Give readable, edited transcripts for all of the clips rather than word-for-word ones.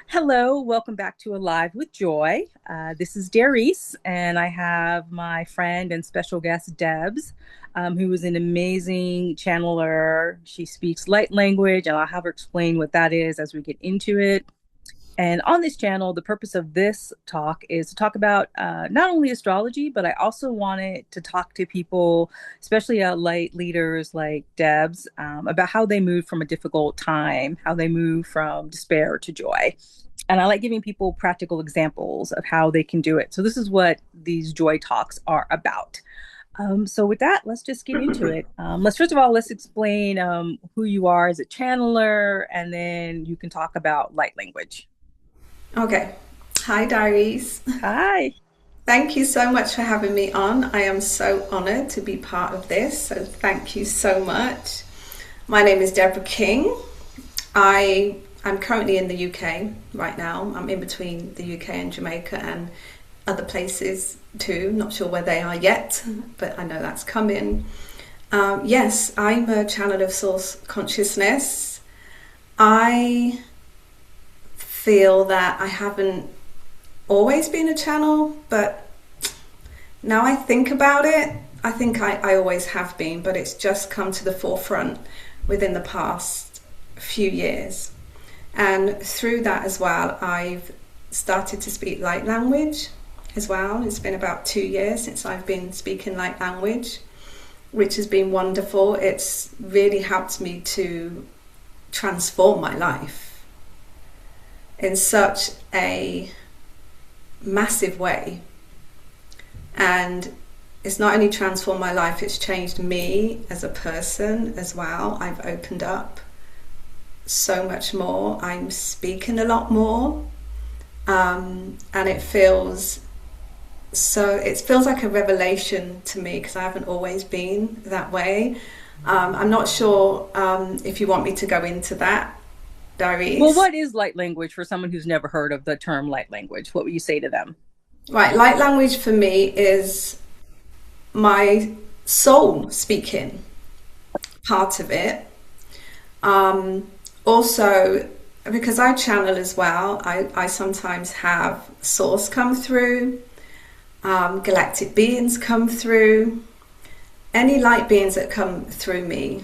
Hello, welcome back to Alive with Joy. This is Darice, and I have my friend and special guest Debs, who is an amazing channeler. She speaks light language, and I'll have her explain what that is as we get into it. And on this channel, the purpose of this talk is to talk about not only astrology, but I also wanted to talk to people, especially light leaders like Debs, about how they move from a difficult time, how they move from despair to joy. And I like giving people practical examples of how they can do it. So this is what these joy talks are about. So with that, let's just get into it. Let's first of all, let's explain who you are as a channeler, and then you can talk about light language. Okay. Hi, Darice. Hi. Thank you so much for having me on. I am so honored to be part of this. So thank you so much. My name is Deborah King. I'm currently in the UK right now. I'm in between the UK and Jamaica and other places too. Not sure where they are yet, but I know that's coming. Yes, I'm a channel of source consciousness. I feel that I haven't always been a channel, but now I think about it, I think I always have been, but it's just come to the forefront within the past few years. And through that as well, I've started to speak light language as well. It's been about 2 years since I've been speaking light language, which has been wonderful. It's really helped me to transform my life in such a massive way. And it's not only transformed my life, it's changed me as a person as well. I've opened up so much more. I'm speaking a lot more. And it feels like a revelation to me because I haven't always been that way. I'm not sure if you want me to go into that, Well, Darice. what is light language for someone who's never heard of the term light language? What would you say to them? Right, light language for me is my soul speaking part of it. Also, because I channel as well, I sometimes have source come through, galactic beings come through. Any light beings that come through me,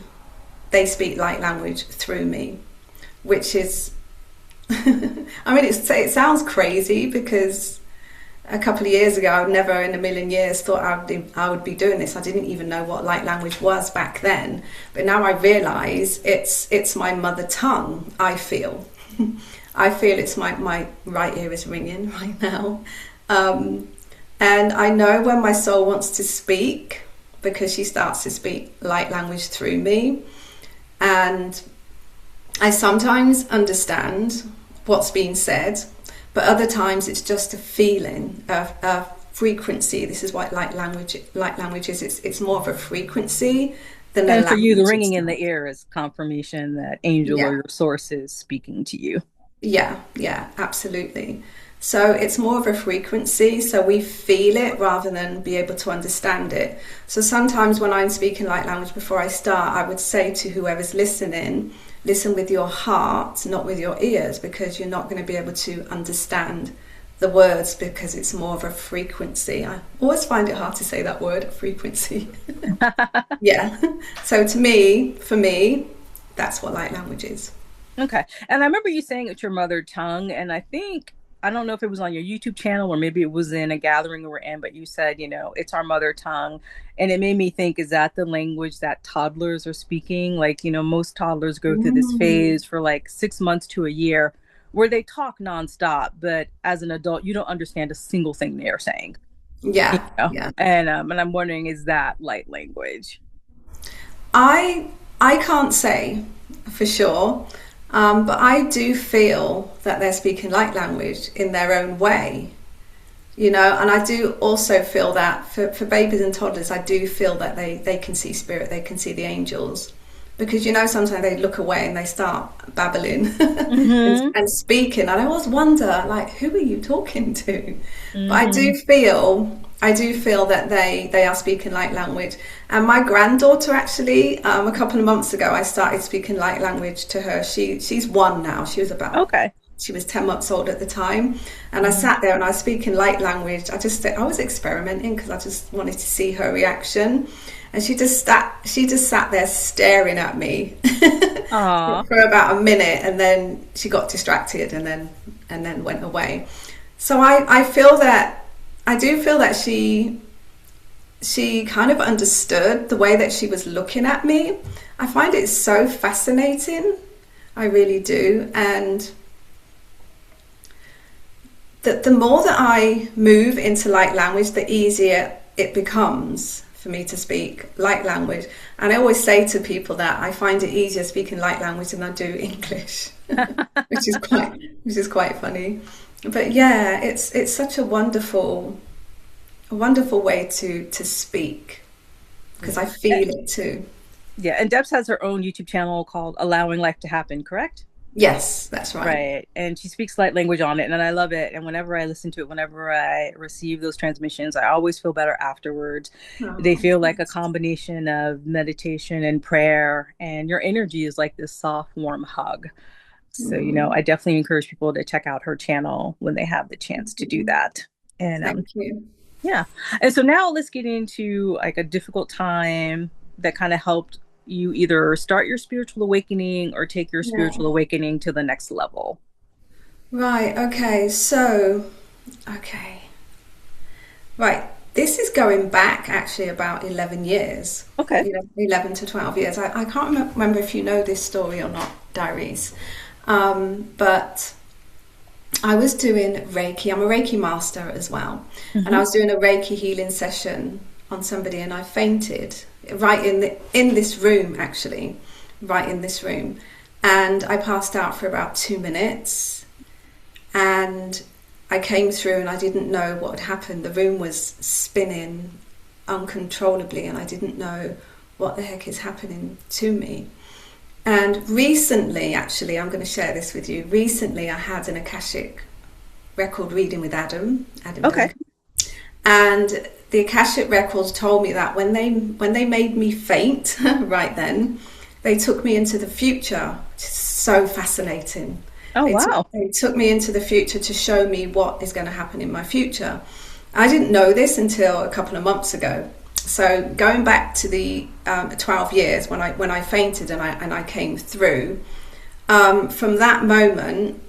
they speak light language through me, which is, I mean, it sounds crazy because a couple of years ago, I would never in a million years thought I would be doing this. I didn't even know what light language was back then. But now I realise it's my mother tongue, I feel. I feel it's my right ear is ringing right now. And I know when my soul wants to speak because she starts to speak light language through me. And I sometimes understand what's being said, but other times it's just a feeling, a frequency. This is what light language is. It's more of a frequency than a And for you, the language ringing in itself. the ear is confirmation that angel or Yeah, your source is speaking to you. yeah, absolutely. So it's more of a frequency, so we feel it rather than be able to understand it. So sometimes when I'm speaking light language before I start, I would say to whoever's listening, listen with your heart, not with your ears, because you're not going to be able to understand the words because it's more of a frequency. I always find it hard to say that word, frequency. Yeah. So for me, that's what light language is. Okay. And I remember you saying it's your mother tongue. And I think, I don't know if it was on your YouTube channel or maybe it was in a gathering we were in, but you said, it's our mother tongue. And it made me think, is that the language that toddlers are speaking? Like, most toddlers go through this Mm. phase for like 6 months to a year where they talk nonstop, but as an adult, you don't understand a single thing they are saying, you Yeah, know? yeah. And I'm wondering, is that light language? I I can't say for sure, but I do feel that they're speaking light language in their own way, and I do also feel that for babies and toddlers, I do feel that they can see spirit, they can see the angels. Because sometimes they look away and they start babbling Mm-hmm. and speaking. And I always wonder, like, who are you talking to? But I Mm-hmm. do feel that they are speaking light language. And my granddaughter actually, a couple of months ago, I started speaking light language to her. She's one now. She was about Okay. She was 10 months old at the time. And I sat there and I was speaking light language. I was experimenting because I just wanted to see her reaction. And she just sat there staring at me Aw. for about a minute, and then she got distracted and then went away. So I do feel that she kind of understood the way that she was looking at me. I find it so fascinating. I really do. And the more that I move into light language, the easier it becomes for me to speak light language. And I always say to people that I find it easier speaking light language than I do English, which is quite funny. But yeah, it's such a wonderful way to speak, because I feel it too. Yeah, and Debs has her own YouTube channel called Allowing Life to Happen, correct? Yes, that's right. Right. And she speaks light language on it, and I love it. And whenever I listen to it, whenever I receive those transmissions, I always feel better afterwards. They Oh, feel like a combination of meditation and prayer, and your energy is like this soft, warm hug. So, I definitely encourage people to check out her channel when they have the chance to do that. And thank you. yeah. And so now let's get into like a difficult time that kind of helped you either start your spiritual awakening or take your Yeah. spiritual awakening to the next level. Right. Okay. So, okay. Right. This is going back actually about 11 years, Okay. 11 to 12 years. I can't remember if you know this story or not, Darice. But I was doing Reiki. I'm a Reiki master as well. And I Hmm. was doing a Reiki healing session on somebody, and I fainted right in this room, actually, right in this room. And I passed out for about 2 minutes, and I came through and I didn't know what had happened. The room was spinning uncontrollably and I didn't know what the heck is happening to me. And recently, actually, I'm going to share this with you. Recently, I had an Akashic record reading with Adam Okay. Duncan. And the Akashic records told me that when they made me faint right then, they took me into the future, which is so fascinating. Oh, wow. They took me into the future to show me what is going to happen in my future. I didn't know this until a couple of months ago. So going back to the 12 years when I fainted and I came through, from that moment,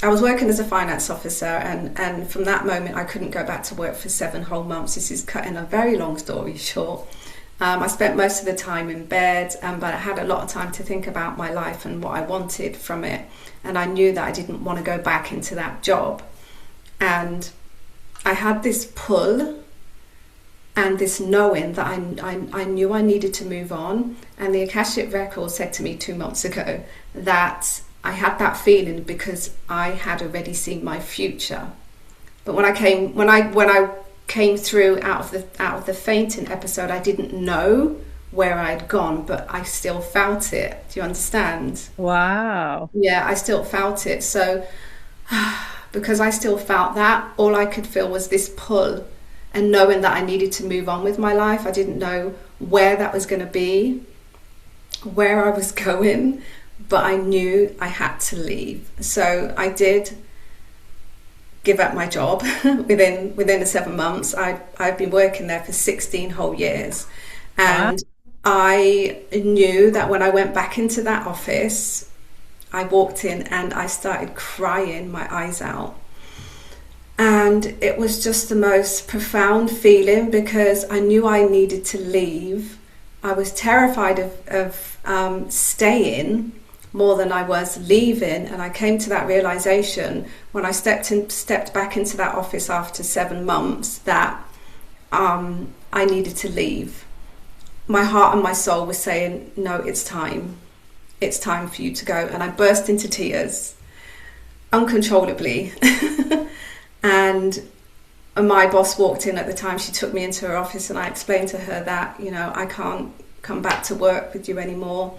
I was working as a finance officer, and from that moment I couldn't go back to work for 7 whole months. This is cutting a very long story short. I spent most of the time in bed, but I had a lot of time to think about my life and what I wanted from it. And I knew that I didn't want to go back into that job. And I had this pull and this knowing that I knew I needed to move on. And the Akashic record said to me 2 months ago that I had that feeling because I had already seen my future. But when I came through out of the fainting episode, I didn't know where I'd gone, but I still felt it. Do you understand? Wow. Yeah, I still felt it. So because I still felt that, all I could feel was this pull, and knowing that I needed to move on with my life. I didn't know where that was going to be, where I was going, but I knew I had to leave. So I did give up my job within the 7 months. I've been working there for 16 whole years. Wow. And I knew that when I went back into that office, I walked in and I started crying my eyes out. And it was just the most profound feeling because I knew I needed to leave. I was terrified of staying more than I was leaving. And I came to that realization when I stepped back into that office after 7 months that I needed to leave. My heart and my soul were saying, no, it's time. It's time for you to go. And I burst into tears uncontrollably. And my boss walked in at the time. She took me into her office and I explained to her that, I can't come back to work with you anymore.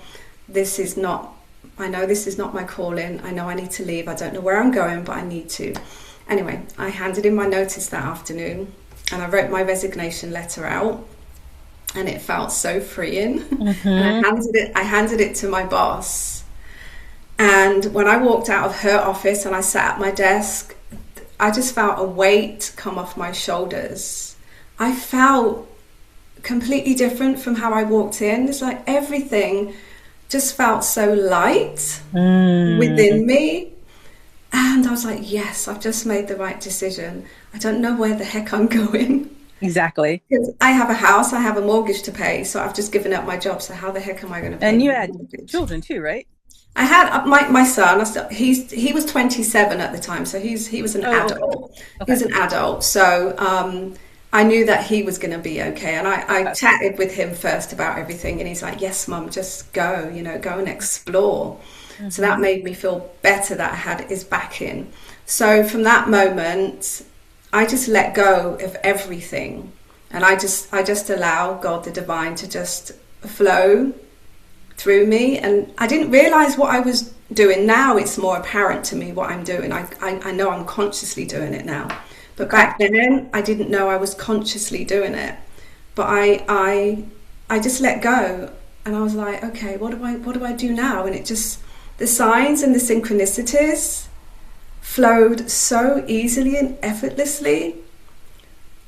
I know this is not my calling. I know I need to leave. I don't know where I'm going, but I need to. Anyway, I handed in my notice that afternoon and I wrote my resignation letter out, and it felt so freeing. And Mm-hmm. I handed it to my boss. And when I walked out of her office and I sat at my desk, I just felt a weight come off my shoulders. I felt completely different from how I walked in. It's like everything just felt so light within me. And I was like, yes, I've just made the right decision. I don't know where the heck I'm going. Exactly. I have a house, I have a mortgage to pay, so I've just given up my job. So how the heck am I going to pay And you the had mortgage? children too, right? I had my son. He was 27 at the time, so he was an Oh, okay. adult. He Okay. was an adult, so I knew that he was going to be okay. And I That's good. chatted with him first about everything, and he's like, "Yes, Mum, just go. Go and explore." So that Hmm. made me feel better that I had his backing. So from that moment, I just let go of everything, and I just allow God, the divine, to just flow through me. And I didn't realize what I was doing. Now it's more apparent to me what I'm doing. I know I'm consciously doing it now, but Okay. back then I didn't know I was consciously doing it. But I just let go, and I was like, okay, what do I do now? And it just, the signs and the synchronicities flowed so easily and effortlessly.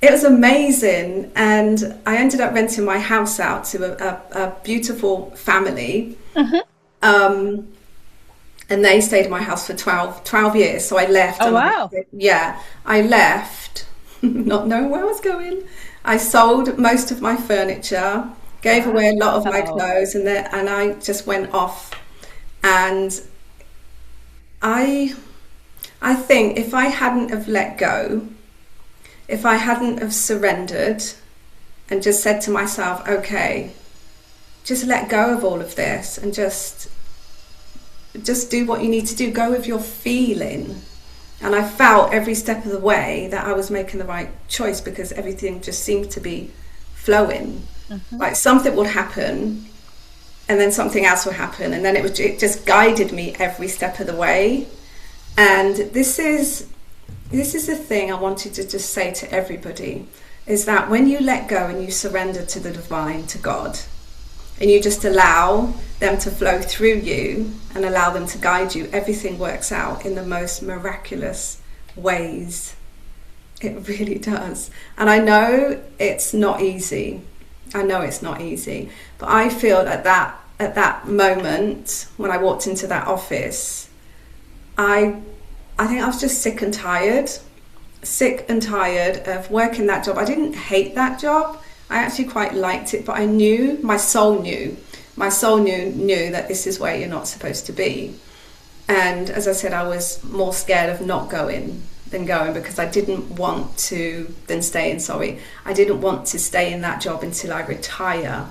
It was amazing, and I ended up renting my house out to a beautiful family, Hmm. and they stayed in my house for 12 years. So I left, Oh, and wow. I left, not knowing where I was going. I sold most of my furniture, gave away a lot of my Wow. clothes, and I just went off. And I I think if I hadn't have let go, if I hadn't have surrendered and just said to myself, okay, just let go of all of this and just do what you need to do, go with your feeling. And I felt every step of the way that I was making the right choice, because everything just seemed to be flowing. Hmm. Like something would happen, and then something else would happen, and then it just guided me every step of the way. And this is the thing I wanted to just say to everybody, is that when you let go and you surrender to the divine, to God, and you just allow them to flow through you and allow them to guide you, everything works out in the most miraculous ways. It really does. And I know it's not easy. I know it's not easy. But I feel at that moment when I walked into that office, I I think I was just sick and tired of working that job. I didn't hate that job. I actually quite liked it, but I knew, my soul knew that this is where you're not supposed to be. And as I said, I was more scared of not going than going, because I didn't want to, than staying, sorry. I didn't want to stay in that job until I retire.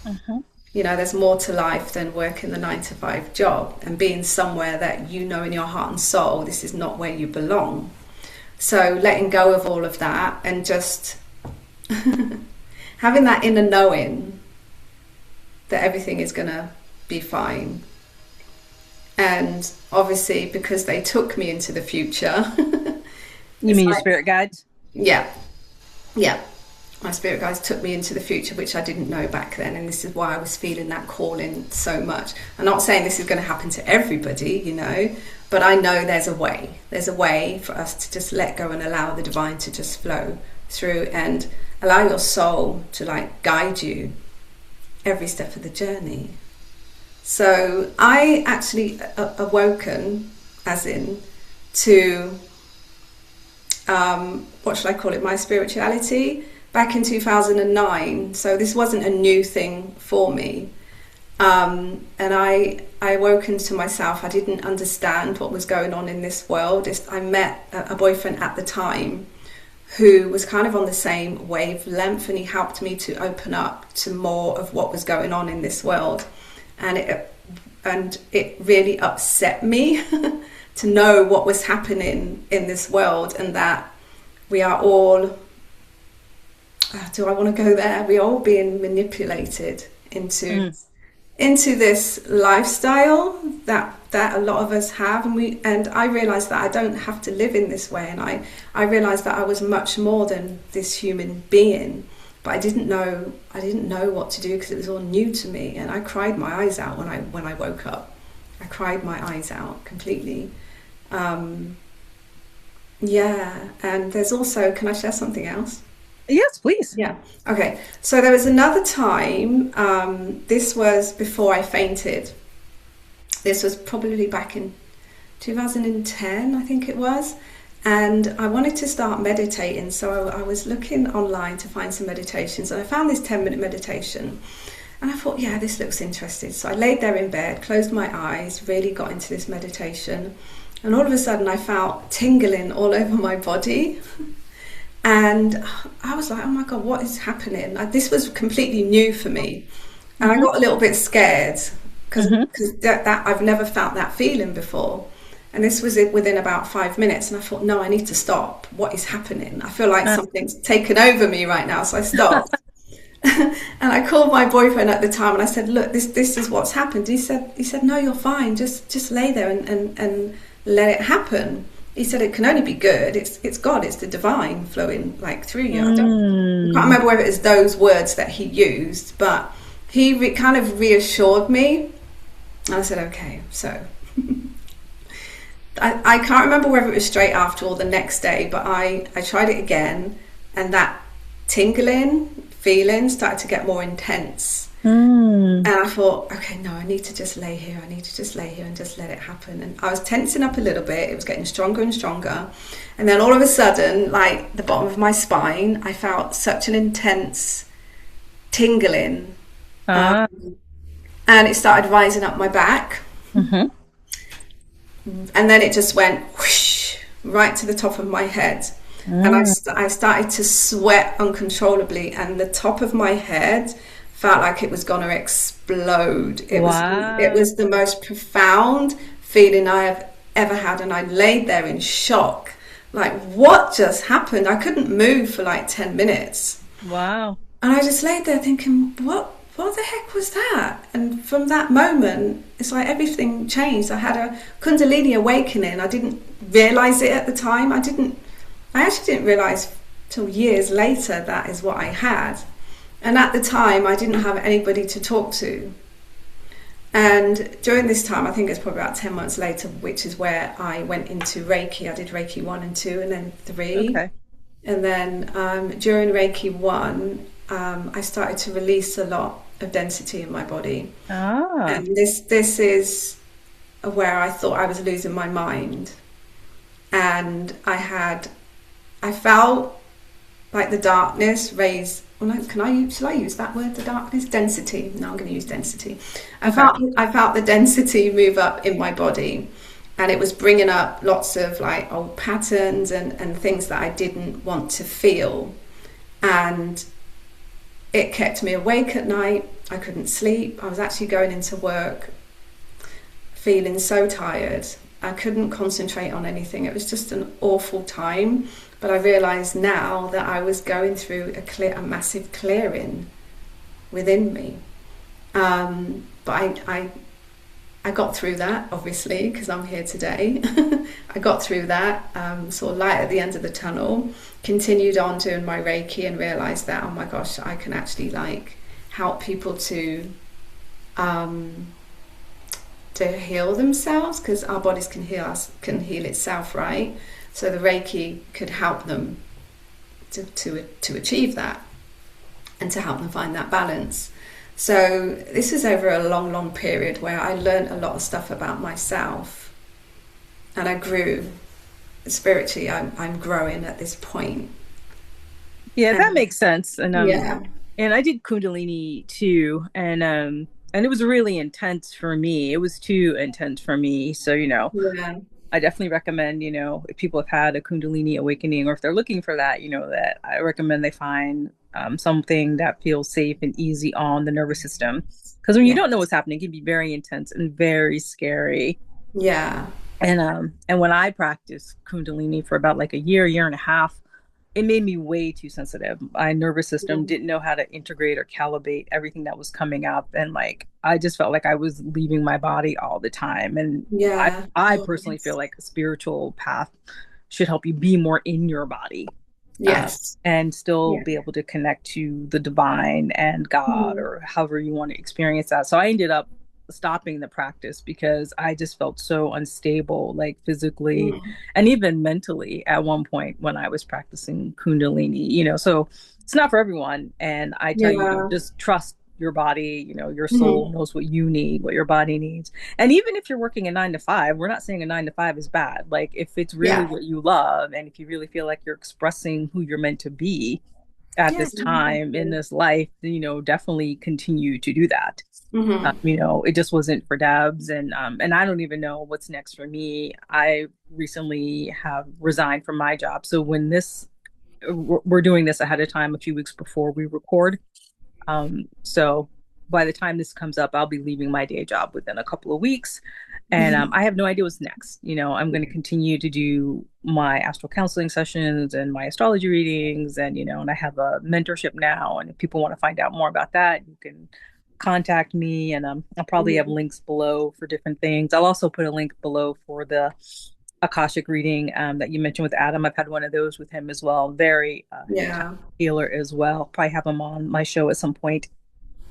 Hmm. There's more to life than working the 9 to 5 job and being somewhere that you know in your heart and soul this is not where you belong. So letting go of all of that and just having that inner knowing that everything is going to be fine. And obviously, because they took me into the future, You it's mean your like, spirit guides? yeah, yeah. My spirit guides took me into the future, which I didn't know back then, and this is why I was feeling that calling so much. I'm not saying this is going to happen to everybody, but I know there's a way. There's a way for us to just let go and allow the divine to just flow through, and allow your soul to guide you every step of the journey. So I actually awoken, as in, to what should I call it, my spirituality, back in 2009. So this wasn't a new thing for me. And I awoken to myself. I didn't understand what was going on in this world. I met a boyfriend at the time who was kind of on the same wavelength, and he helped me to open up to more of what was going on in this world. And it really upset me to know what was happening in this world, and that we are all, do I want to go there? We are all being manipulated into Mm. this lifestyle that a lot of us have, and I realized that I don't have to live in this way, and I realized that I was much more than this human being, but I didn't know what to do, because it was all new to me, and I cried my eyes out when I woke up. I cried my eyes out completely. Um, yeah, and there's also, can I share something else? Yes, please. Yeah. Okay. So there was another time, this was before I fainted. This was probably back in 2010, I think it was. And I wanted to start meditating. So I was looking online to find some meditations, and I found this 10-minute meditation. And I thought, yeah, this looks interesting. So I laid there in bed, closed my eyes, really got into this meditation. And all of a sudden, I felt tingling all over my body. And I was like, oh my God, what is happening? This was completely new for me. And I Hmm. got a little bit scared because Hmm. that I've never felt that feeling before. And this was within about 5 minutes. And I thought, no, I need to stop. What is happening? I feel like Uh, something's taken over me right now. So I stopped. And I called my boyfriend at the time and I said, look, this is what's happened. He said, no, you're fine. Just lay there and let it happen. He said it can only be good. It's God, it's the divine flowing like through you. I can't mm. remember whether it's those words that he used, but he kind of reassured me. And I said, okay, so I can't remember whether it was straight after or the next day, but I tried it again, and that tingling feeling started to get more intense. Mm. And I thought, okay, no, I need to just lay here. I need to just lay here and just let it happen. And I was tensing up a little bit. It was getting stronger and stronger. And then all of a sudden, like the bottom of my spine, I felt such an intense tingling. Um, Ah. and it started rising up my back. Hmm. And then it just went whoosh, right to the top of my head. And Mm. I started to sweat uncontrollably. And the top of my head felt like it was going to explode. It Wow. was the most profound feeling I have ever had. And I laid there in shock. Like, what just happened? I couldn't move for like 10 minutes. Wow. And I just laid there thinking, what the heck was that? And from that moment, it's like everything changed. I had a Kundalini awakening. I didn't realize it at the time. I actually didn't realize till years later that is what I had. And at the time, I didn't have anybody to talk to. And during this time, I think it's probably about 10 months later, which is where I went into Reiki. I did Reiki 1 and 2 and then 3. Okay. And then during Reiki 1, I started to release a lot of density in my body. Ah. And this is where I thought I was losing my mind. And I felt like the darkness raise. Well, no, shall I use that word, the darkness? Density. No, I'm going to use density. Okay. I felt the density move up in my body. And it was bringing up lots of like old patterns and things that I didn't want to feel. And it kept me awake at night. I couldn't sleep. I was actually going into work feeling so tired. I couldn't concentrate on anything. It was just an awful time. But I realised now that I was going through a massive clearing within me. But I got through that, obviously, because I'm here today. I got through that, saw light at the end of the tunnel, continued on doing my Reiki and realised that, oh my gosh, I can actually like help people um, to heal themselves, because our bodies can heal itself, right? So the Reiki could help them to achieve that and to help them find that balance. So this is over a long, long period where I learned a lot of stuff about myself, and I grew spiritually. I'm growing at this point. Yeah, that And makes sense. yeah, And I did Kundalini too, and it was really intense for me. It was too intense for me. So, yeah, I definitely recommend, if people have had a Kundalini awakening or if they're looking for that, that I recommend they find something that feels safe and easy on the nervous system. Because when you yeah, don't know what's happening, it can be very intense and very scary. yeah, And when I practiced Kundalini for about like a year and a half, it made me way too sensitive. My nervous system didn't know how to integrate or calibrate everything that was coming up. And like I just felt like I was leaving my body all the time. And I yeah. I Oh, personally feel yes, like a spiritual path should help you be more in your body, yes, and still yeah. be able to connect to the divine and God Mhm. or however you want to experience that. So I ended up stopping the practice because I just felt so unstable, like physically Mm. and even mentally at one point when I was practicing Kundalini, so it's not for everyone. And I tell you, Yeah. just trust your body, your soul Mhm. knows what you need, what your body needs. And even if you're working a 9 to 5, we're not saying a 9 to 5 is bad. Like if it's really Yeah. what you love and if you really feel like you're expressing who you're meant to be at Yeah. this time in this life, definitely continue to do that. Hmm. It just wasn't for Debs, and I don't even know what's next for me. I recently have resigned from my job, so when this we're doing this ahead of time, a few weeks before we record. So by the time this comes up, I'll be leaving my day job within a couple of weeks. And I have no idea what's next. I'm going to continue to do my astral counseling sessions and my astrology readings. And I have a mentorship now. And if people want to find out more about that, you can contact me. And I'll probably have links below for different things. I'll also put a link below for the Akashic reading that you mentioned with Adam. I've had one of those with him as well. Very intuitive Yeah. healer as well. Probably have him on my show at some point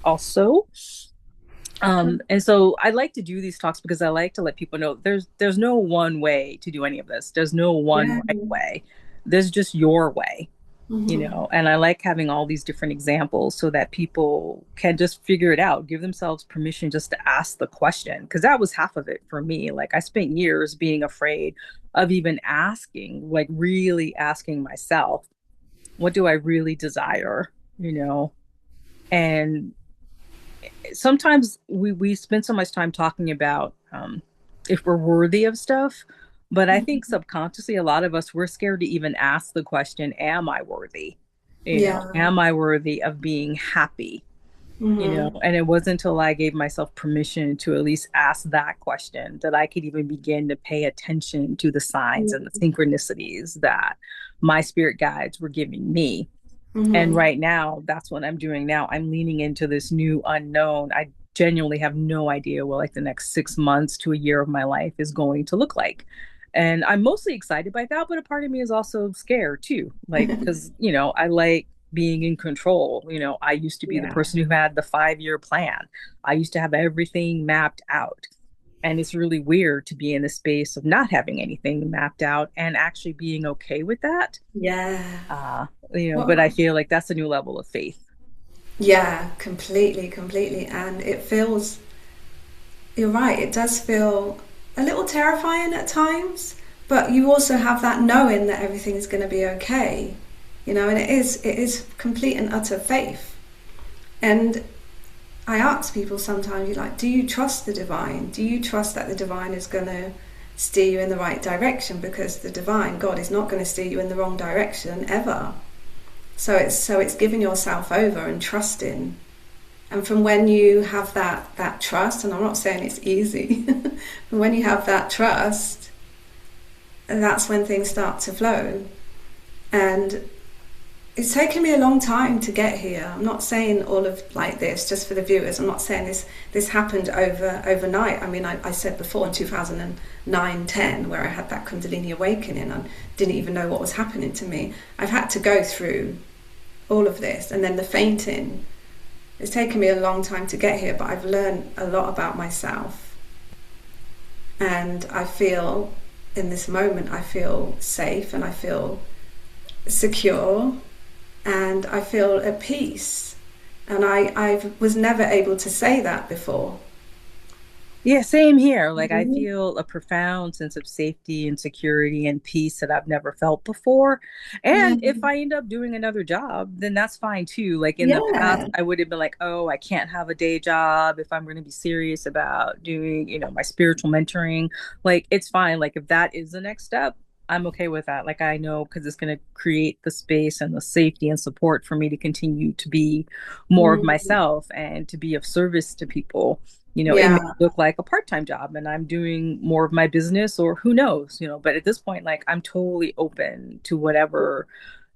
also. And so I like to do these talks because I like to let people know there's no one way to do any of this. There's no one Yeah. right way. There's just your way, Hmm. and I like having all these different examples so that people can just figure it out, give themselves permission just to ask the question. Because that was half of it for me. Like I spent years being afraid of even asking, like really asking myself, what do I really desire? And sometimes we spend so much time talking about if we're worthy of stuff, but I think subconsciously a lot of us we're scared to even ask the question, am I worthy? Yeah. Am I worthy of being happy? Hmm. And it wasn't until I gave myself permission to at least ask that question that I could even begin to pay attention to the signs and the synchronicities that my spirit guides were giving me. And Hmm. right now, that's what I'm doing now. I'm leaning into this new unknown. I genuinely have no idea what like the next 6 months to a year of my life is going to look like. And I'm mostly excited by that, but a part of me is also scared too. Like, because, I like being in control. I used to be the Yeah. person who had the 5 year plan. I used to have everything mapped out. And it's really weird to be in the space of not having anything mapped out and actually being okay with that. Yeah. Uh, but I Well, feel like that's a new level of faith. yeah, completely, completely. And it feels, you're right, it does feel a little terrifying at times, but you also have that knowing that everything is going to be okay, and it is complete and utter faith. And I ask people sometimes, you like, do you trust the divine? Do you trust that the divine is going to steer you in the right direction? Because the divine, God, is not going to steer you in the wrong direction ever. So it's giving yourself over and trusting. And from when you have that trust, and I'm not saying it's easy, but when you have that trust, that's when things start to flow. And it's taken me a long time to get here. I'm not saying all of like this just for the viewers. I'm not saying this happened overnight. I mean, I said before in 2009-10, where I had that Kundalini awakening, I didn't even know what was happening to me. I've had to go through all of this, and then the fainting. It's taken me a long time to get here, but I've learned a lot about myself. And I feel, in this moment, I feel safe and I feel secure and I feel at peace. And I was never able to say that before. Yeah, same here. Like I Mhm. feel a profound sense of safety and security and peace that I've never felt before. Yeah. And if I end up doing another job, then that's fine too. Like in the past, Yeah. I would have been like, oh, I can't have a day job if I'm going to be serious about doing, my spiritual mentoring. Like it's fine. Like if that is the next step, I'm okay with that. Like I know because it's going to create the space and the safety and support for me to continue to be more of Mm. myself and to be of service to people. It may Yeah. look like a part-time job and I'm doing more of my business or who knows, but at this point, like I'm totally open to whatever,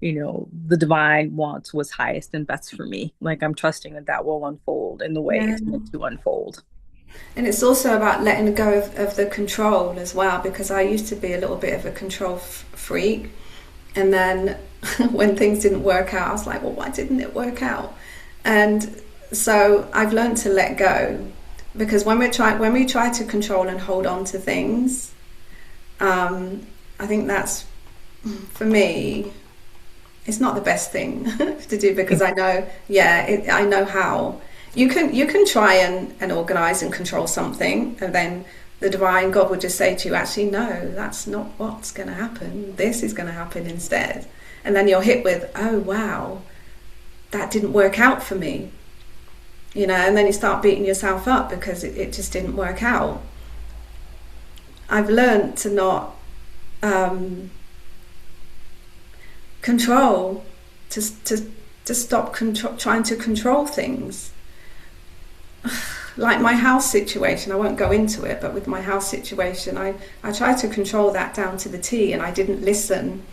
the divine wants was highest and best for me. Like I'm trusting that that will unfold in the way Yeah. it's meant to unfold. And it's also about letting go of the control as well, because I used to be a little bit of a control freak. And then when things didn't work out, I was like, well, why didn't it work out? And so I've learned to let go. because when we try to control and hold on to things, I think that's, for me, it's not the best thing to do, because I know, I know how you can try and organize and control something, and then the divine God would just say to you, actually, no, that's not what's going to happen. This is going to happen instead. And then you're hit with, oh, wow, that didn't work out for me. You know, and then you start beating yourself up because it just didn't work out. I've learned to not control, to stop trying to control things. Like my house situation, I won't go into it, but with my house situation, I tried to control that down to the T, and I didn't listen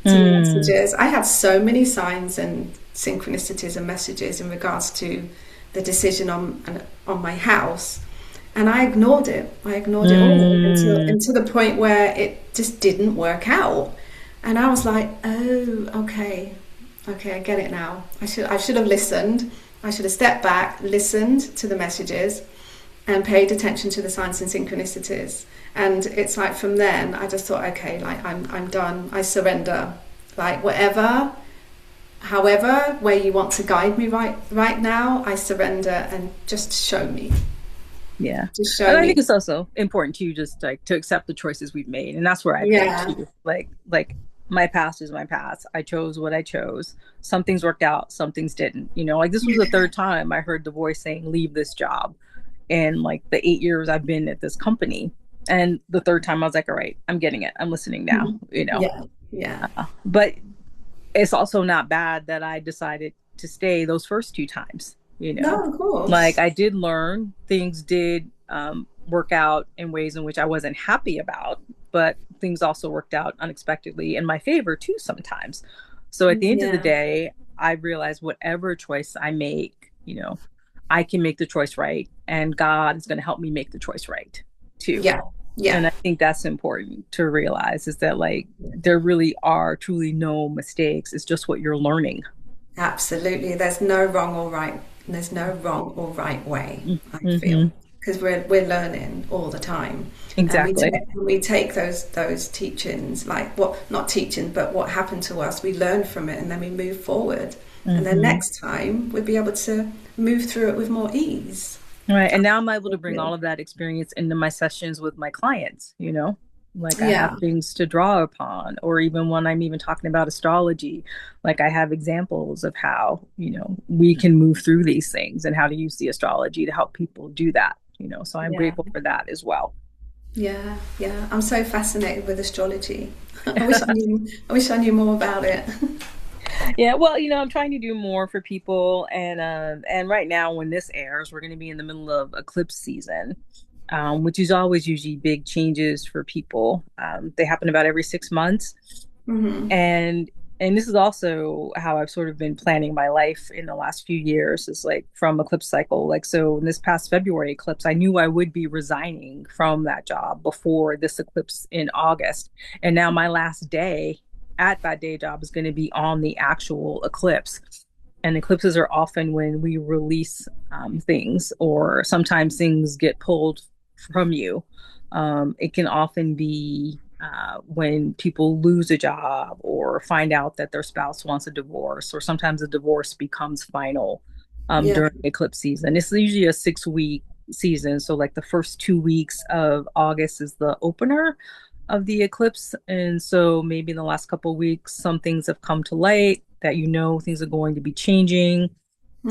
to the messages. I had so many signs and synchronicities and messages in regards to the decision on my house, and I ignored it. I ignored it all until the point where it just didn't work out, and I was like, oh, okay, I get it now. I should have listened. I should have stepped back, listened to the messages, and paid attention to the signs and synchronicities. And it's like from then, I just thought, okay, like I'm done. I surrender. Like whatever, however, where you want to guide me right now, I surrender, and just show me. Yeah. Just And show I think me. it's also important to just like to accept the choices we've made. And that's where I've been Yeah, too. Like my past is my past. I chose what I chose. Some things worked out, some things didn't. You know, like this was the third time I heard the voice saying, leave this job. In like the 8 years I've been at this company. And the third time I was like, all right, I'm getting it. I'm listening now, you know. yeah, yeah. But it's also not bad that I decided to stay those first two times, you know. No, of Like course. I did learn things did work out in ways in which I wasn't happy about, but things also worked out unexpectedly in my favor too sometimes. So at the end of the Yeah, day, I realized whatever choice I make, you know, I can make the choice right, and God is going to help me make the choice right too. yeah, yeah. And I think that's important to realize is that like there really are truly no mistakes. It's just what you're learning. Absolutely. There's no wrong or right. There's no wrong or right way, I feel, Mm-hmm. because we're learning all the time, and Exactly. we take those teachings, like what, not teaching, but what happened to us. We learn from it, and then we move forward, and then Mm-hmm. next time we'll be able to move through it with more ease. Right. And now I'm able to bring all Absolutely. of that experience into my sessions with my clients, you know, like I have Yeah, things to draw upon, or even when I'm even talking about astrology, like I have examples of how, you know, we can move through these things and how to use the astrology to help people do that, you know. So I'm yeah, grateful for that as well. yeah, yeah. I'm so fascinated with astrology. I wish I knew more about it. Yeah, well, you know, I'm trying to do more for people, and right now when this airs, we're going to be in the middle of eclipse season, which is always usually big changes for people. They happen about every 6 months, Hmm. and this is also how I've sort of been planning my life in the last few years. Is like from eclipse cycle. Like so, in this past February eclipse, I knew I would be resigning from that job before this eclipse in August, and now my last day at that day job is going to be on the actual eclipse. And eclipses are often when we release things, or sometimes things get pulled from you. It can often be when people lose a job or find out that their spouse wants a divorce, or sometimes a divorce becomes final Yeah, during eclipse season. It's usually a 6 week season. So, like the first 2 weeks of August is the opener of the eclipse. And so, maybe in the last couple of weeks, some things have come to light that you know things are going to be changing.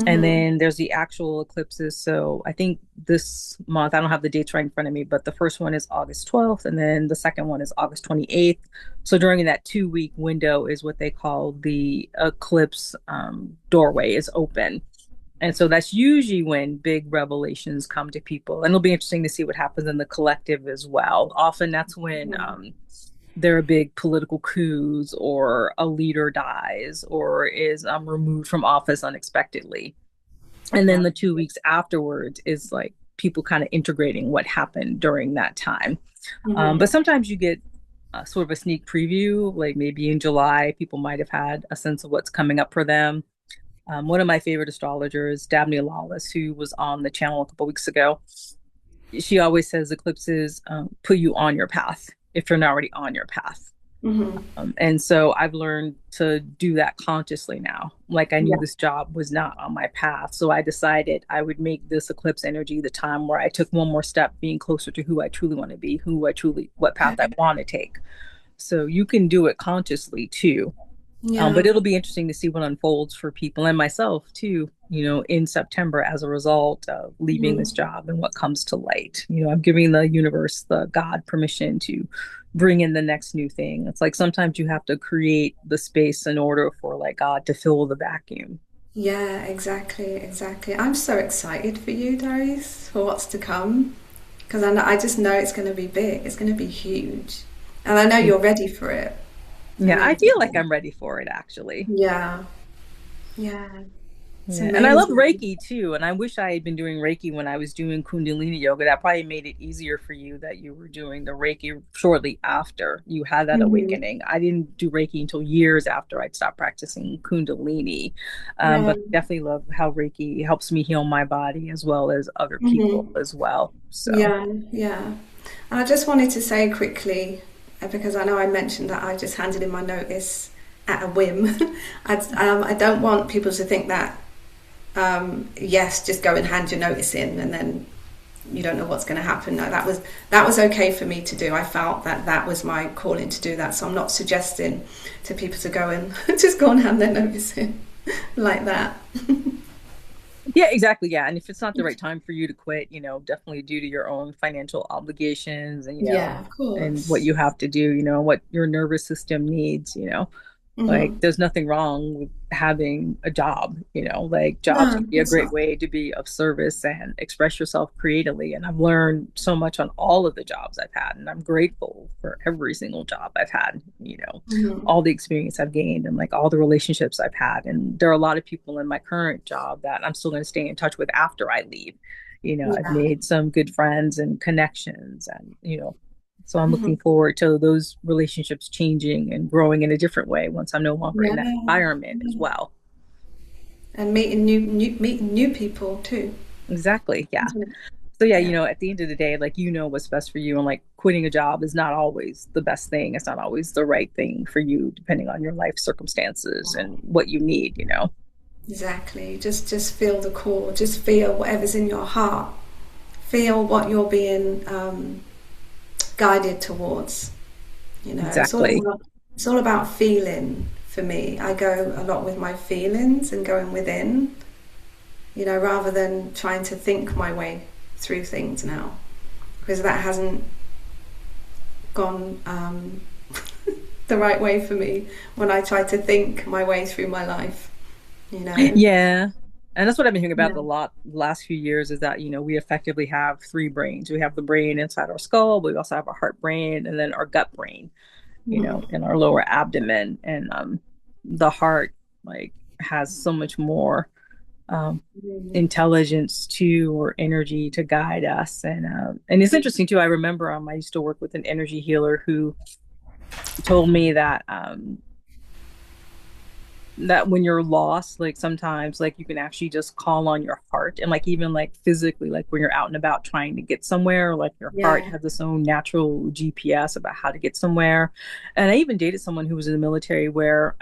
And hmm, then there's the actual eclipses. So I think this month, I don't have the dates right in front of me, but the first one is August 12th, and then the second one is August 28th. So during that 2 week window is what they call the eclipse doorway is open. And so that's usually when big revelations come to people. And it'll be interesting to see what happens in the collective as well. Often that's when there are big political coups, or a leader dies or is removed from office unexpectedly. And then the 2 weeks afterwards is like people kind of integrating what happened during that time. hmm. But sometimes you get sort of a sneak preview, like maybe in July, people might have had a sense of what's coming up for them. One of my favorite astrologers, Dabney Lawless, who was on the channel a couple weeks ago, she always says eclipses put you on your path if you're not already on your path. Hmm. And so I've learned to do that consciously now. Like I knew Yeah. this job was not on my path. So I decided I would make this eclipse energy the time where I took one more step being closer to who I truly want to be, what path I Okay. want to take. So you can do it consciously too. But Yeah. it'll be interesting to see what unfolds for people and myself too, in September as a result of leaving this Mhm. job and what comes to light. I'm giving the universe, the God, permission to bring in the next new thing. It's like sometimes you have to create the space in order for like God to fill the vacuum. Yeah, exactly, exactly. I'm so excited for you, Darice, for what's to come. Because I just know it's going to be big. It's going to be huge. And I know you're ready for it. I Yeah, know I you feel like are. I'm ready for it actually. Yeah, yeah. It's Yeah, and I love amazing. Reiki too. And I wish I had been doing Reiki when I was doing Kundalini yoga. That probably made it easier for you that you were doing the Reiki shortly after you had that Hmm. awakening. I didn't do Reiki until years after I'd stopped practicing Kundalini. But Right. I definitely love how Reiki helps me heal my body as well as other people Hmm. as well. So, Yeah, yeah. And I just wanted to say quickly, because I know I mentioned that I just handed in my notice at a whim. I don't want people to think that, yes, just go and hand your notice in and then you don't know what's going to happen. No, that was okay for me to do. I felt that that was my calling to do that. So I'm not suggesting to people to go and just go and hand their notice in like that. yeah, exactly. Yeah. And if it's not the right time for you to quit, definitely due to your own financial obligations and, Yeah, of and what course. you have to do, what your nervous system needs, like Hmm. there's nothing wrong with having a job, like jobs No, can be a it's great not. way to be of service and express yourself creatively. And I've learned so much on all of the jobs I've had. And I'm grateful for every single job I've had, Hmm. all the experience I've gained and like all the relationships I've had. And there are a lot of people in my current job that I'm still going to stay in touch with after I leave. I've Yeah. made some good friends and connections and, so I'm Hmm. looking forward to those relationships changing and growing in a different way once I'm no longer in Yeah. that environment as Yeah. well. And meeting new people too, Exactly. Yeah. isn't it? So yeah, Yeah. at the end of the day, like what's best for you and like quitting a job is not always the best thing. It's not always the right thing for you depending on your life circumstances and what you need. Exactly. Just feel the call. Just feel whatever's in your heart. Feel what you're being guided towards. Exactly. It's all about feeling for me. I go a lot with my feelings and going within, rather than trying to think my way through things now, because that hasn't gone the right way for me when I try to think my way through my life, you know. Yeah. And that's what I've been hearing about Yeah. a lot the last few years is that, we effectively have three brains. We have the brain inside our skull, but we also have our heart brain and then our gut brain, Mhm. in our lower abdomen. And the heart like has so much more um Mhm. intelligence to or energy to guide us. And it's interesting too. I remember I used to work with an energy healer who told me that when you're lost, like sometimes like you can actually just call on your heart and like even like physically, like when you're out and about trying to get somewhere, like your heart Yeah. has its own natural GPS about how to get somewhere. And I even dated someone who was in the military where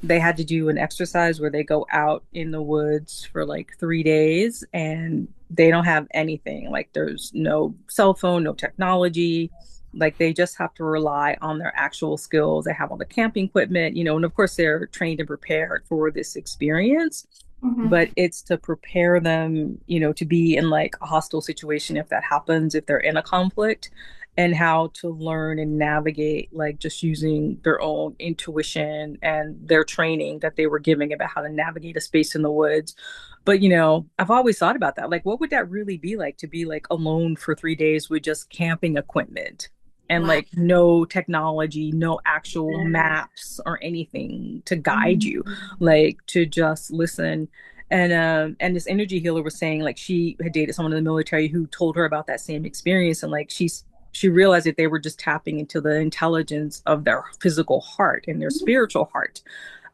they had to do an exercise where they go out in the woods for like 3 days and they don't have anything. Like there's no cell phone, no technology. Like they just have to rely on their actual skills. They have all the camping equipment, and of course they're trained and prepared for this experience. Mhm. But it's to prepare them, to be in like a hostile situation if that happens, if they're in a conflict, and how to learn and navigate like just using their own intuition and their training that they were giving about how to navigate a space in the woods. But I've always thought about that, like what would that really be like to be like alone for 3 days with just camping equipment and Wow. like no technology, no actual Yeah. maps or anything to guide you, Mhm. like to just listen. And this energy healer was saying like she had dated someone in the military who told her about that same experience, and like she realized that they were just tapping into the intelligence of their physical heart and their spiritual heart.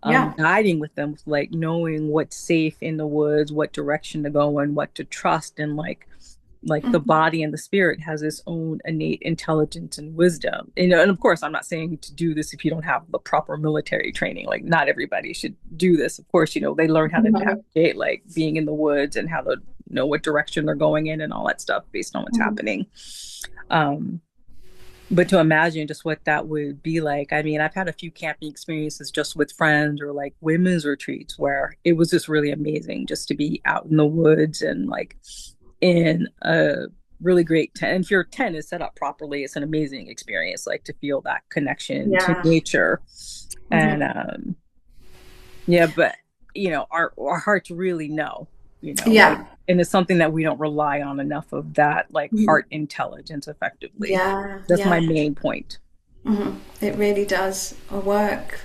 Yeah. guiding with them, like knowing what's safe in the woods, what direction to go and what to trust, and like the Mhm. body and the spirit has its own innate intelligence and wisdom. And of course, I'm not saying to do this if you don't have the proper military training. Like, not everybody should do this. Of course, they learn how to Mhm. navigate, like being in the woods, and how to know what direction they're going in and all that stuff based on what's Mhm. happening. Um, but to imagine just what that would be like. I mean, I've had a few camping experiences just with friends, or like women's retreats, where it was just really amazing just to be out in the woods and like in a really great tent. And if your tent is set up properly, it's an amazing experience, like to feel that connection to Yeah. nature. And Mhm. yeah, but our hearts really know, like, Yeah. and it's something that we don't rely on enough of, that like Mhm. heart intelligence effectively. Yeah. That's my Yeah. main point. It really does work.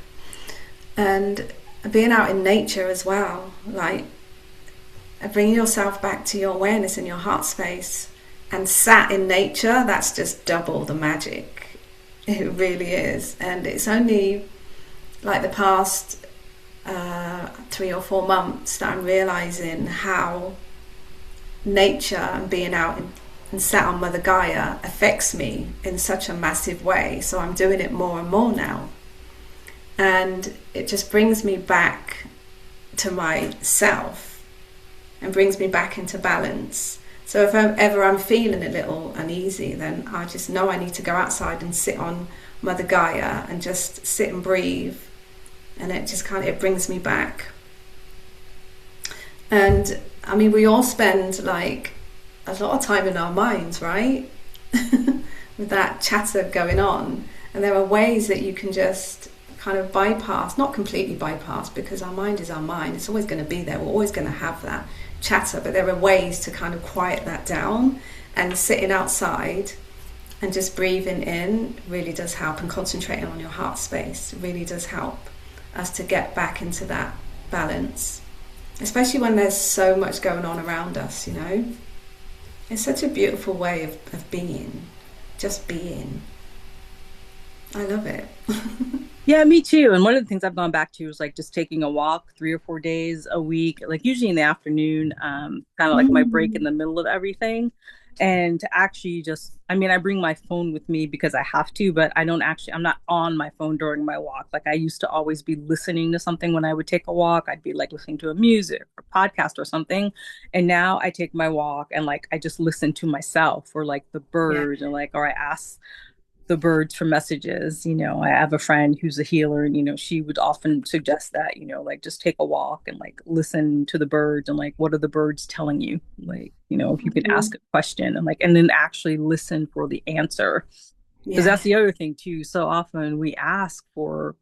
And being out in nature as well, like bringing yourself back to your awareness in your heart space and sat in nature, that's just double the magic. It really is. And it's only like the past 3 or 4 months that I'm realizing how nature and being out and sat on Mother Gaia affects me in such a massive way. So I'm doing it more and more now. And it just brings me back to myself and brings me back into balance. So if I'm feeling a little uneasy, then I just know I need to go outside and sit on Mother Gaia and just sit and breathe. And it just it brings me back. And I mean, we all spend like a lot of time in our minds, right? With that chatter going on. And there are ways that you can just kind of bypass, not completely bypass, because our mind is our mind. It's always going to be there. We're always going to have that chatter. But there are ways to kind of quiet that down, and sitting outside and just breathing in really does help, and concentrating on your heart space really does help us to get back into that balance, especially when there's so much going on around us, It's such a beautiful way of being, just being. I love it. Yeah, me too. And one of the things I've gone back to is like just taking a walk 3 or 4 days a week, like usually in the afternoon, kind of like my break in Mm. the middle of everything. And to actually just, I mean, I bring my phone with me because I have to, but I'm not on my phone during my walk. Like, I used to always be listening to something when I would take a walk. I'd be like listening to a music or podcast or something. And now I take my walk and like I just listen to myself, or like the Yeah. birds, or I ask the birds for messages. I have a friend who's a healer, and she would often suggest that, like just take a walk and like listen to the birds, and like what are the birds telling you? Like, if you can ask Mhm. a question, and then actually listen for the answer. Because Yeah. that's the other thing too. So often we ask for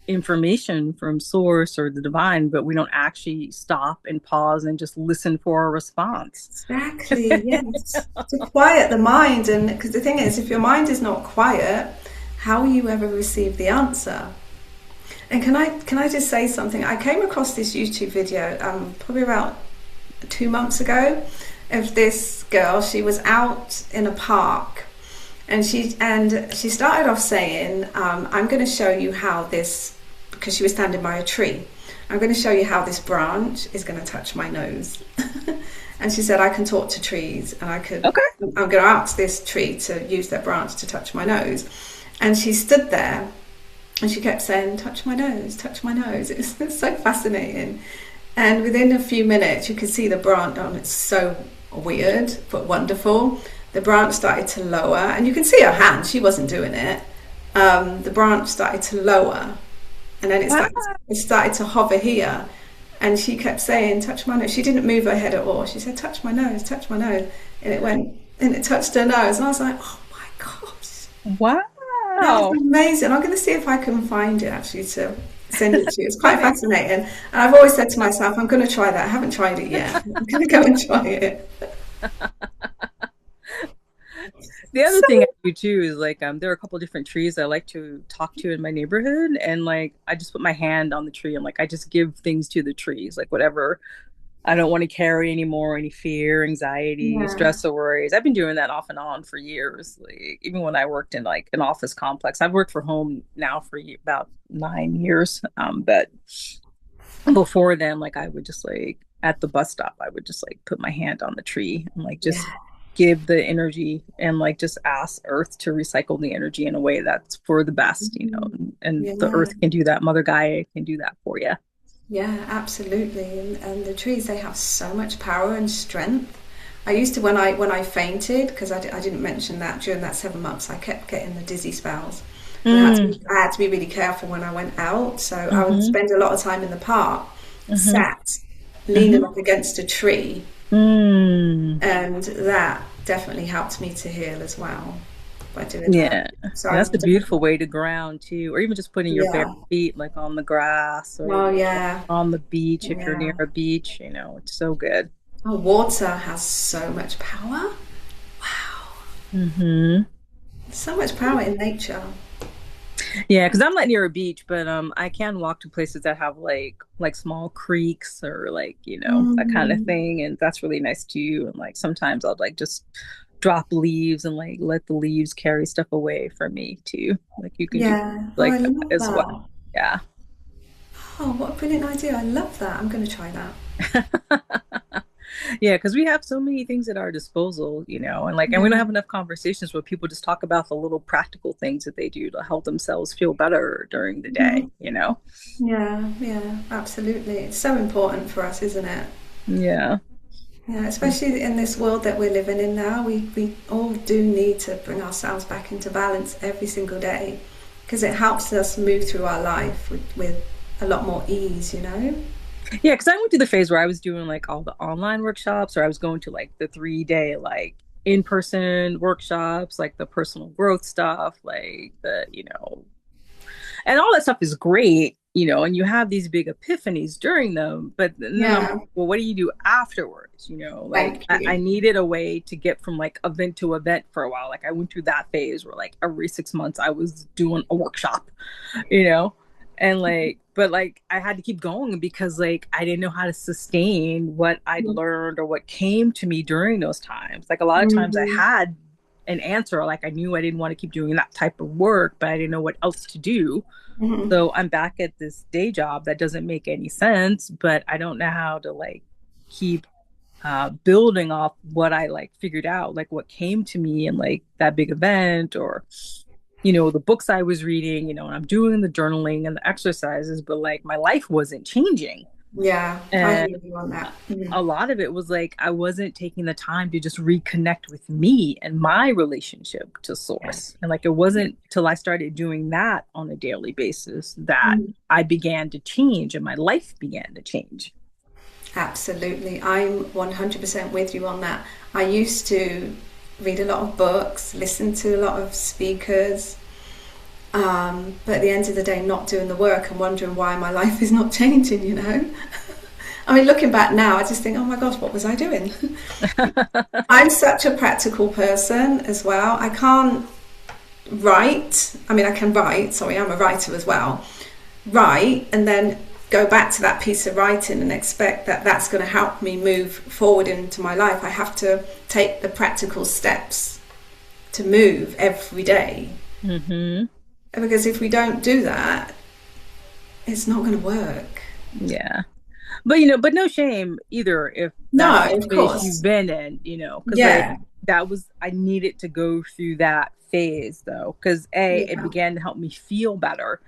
information from source or the divine, but we don't actually stop and pause and just listen for a response. Exactly. Yes. To quiet the mind, and because the thing is, if your mind is not quiet, how will you ever receive the answer? And can I just say something? I came across this YouTube video probably about 2 months ago of this girl. She was out in a park, and she started off saying, "I'm going to show you how this," because she was standing by a tree. "I'm going to show you how this branch is going to touch my nose." And she said, "I can talk to trees, and Okay. I'm going to ask this tree to use their branch to touch my nose." And she stood there and she kept saying, "Touch my nose, touch my nose." It's so fascinating. And within a few minutes, you could see the branch. Oh, it's so weird, but wonderful. The branch started to lower, and you can see her hand. She wasn't doing it. The branch started to lower, and then Wow. it started to hover here. And she kept saying, "Touch my nose." She didn't move her head at all. She said, "Touch my nose, touch my nose." And it went, and it touched her nose. And I was like, "Oh my gosh, that was Wow. amazing." I'm going to see if I can find it actually to send it to you. It's quite fascinating. And I've always said to myself, I'm going to try that. I haven't tried it yet. I'm going to go and try it. The other So, thing I do too is like there are a couple different trees I like to talk to in my neighborhood, and like I just put my hand on the tree and like I just give things to the trees, like whatever I don't want to carry anymore any fear, anxiety, Yeah. stress, or worries. I've been doing that off and on for years. Like even when I worked in like an office complex, I've worked for home now for about 9 years. But before then, like I would just like at the bus stop, I would just like put my hand on the tree and like just Yeah. give the energy and like just ask Earth to recycle the energy in a way that's for the best, Mhm. and the Yeah. Earth can do that. Mother Gaia can do that for you. Yeah, absolutely. And the trees, they have so much power and strength. I used to when I fainted, because I didn't mention that during that 7 months, I kept getting the dizzy spells, and Mm, I had to be really careful when I went out. So I would mm-hmm, spend a lot of time in the park, mm-hmm, sat leaning mm-hmm. up against a tree, Mm. and that definitely helped me to heal as well by doing that. Yeah. So Yeah, I that's a beautiful way to ground too, or even just putting your bare yeah. feet like on the grass or Oh yeah, on the beach if you're near yeah. a beach, it's so good. Oh, water has so much power. Wow. Hmm. So much power in nature. Yeah, because I'm not near a beach, but I can walk to places that have like small creeks or like, that kind of Mm, thing. And that's really nice too. And like sometimes I'll like just drop leaves and like let the leaves carry stuff away from me too. Like you can do yeah. Oh, I like that love as well. that. Yeah. Oh, what a brilliant idea. I love that. I'm going to try that. Yeah, because we have so many things at our disposal, and we don't Yeah. have enough conversations where people just talk about the little practical things that they do to help themselves feel better during the day, Mhm. you know? Yeah, yeah, absolutely. It's so important for us, isn't it? Yeah. Yeah, especially in this world that we're living in now, we all do need to bring ourselves back into balance every single day because it helps us move through our life with a lot more ease, you know? Yeah, because I went through the phase where I was doing like all the online workshops, or I was going to like the 3 day, like in-person workshops, like the personal growth stuff, like and all that stuff is great, and you have these big epiphanies during them. But then I'm like, Yeah, well, what do you do afterwards? Like thank I you. needed a way to get from like event to event for a while. Like I went through that phase where like every 6 months I was doing a workshop, you know? And like, but like I had to keep going because like I didn't know how to sustain what I'd learned or what came to me during those times. Like a lot of times I Mhm. had an answer, like I knew I didn't want to keep doing that type of work, but I didn't know what else to do. Mhm. So I'm back at this day job that doesn't make any sense, but I don't know how to like keep building off what I like figured out, like what came to me and like that big event or the books I was reading, and I'm doing the journaling and the exercises, but like my life wasn't changing. Yeah, I And hear you on that. Mhm. a lot of it was like I wasn't taking the time to just reconnect with me and my relationship to Yeah. source. And like it wasn't till I started doing that on a daily basis that Mhm. I began to change and my life began to change. Absolutely. I'm 100% with you on that. I used to read a lot of books, listen to a lot of speakers, but at the end of the day, not doing the work and wondering why my life is not changing, you know? I mean, looking back now, I just think, oh my gosh, what was I doing? I'm such a practical person as well. I can't write. I mean, I can write, sorry, I'm a writer as well. Write and then go back to that piece of writing and expect that that's going to help me move forward into my life. I have to take the practical steps to move every day. Hmm. Because if we don't do that, it's not going to work. Yeah. But no shame either if that's No, the of phase you've course. been in, because like Yeah, I needed to go through that phase though, because it yeah. began to help me feel better.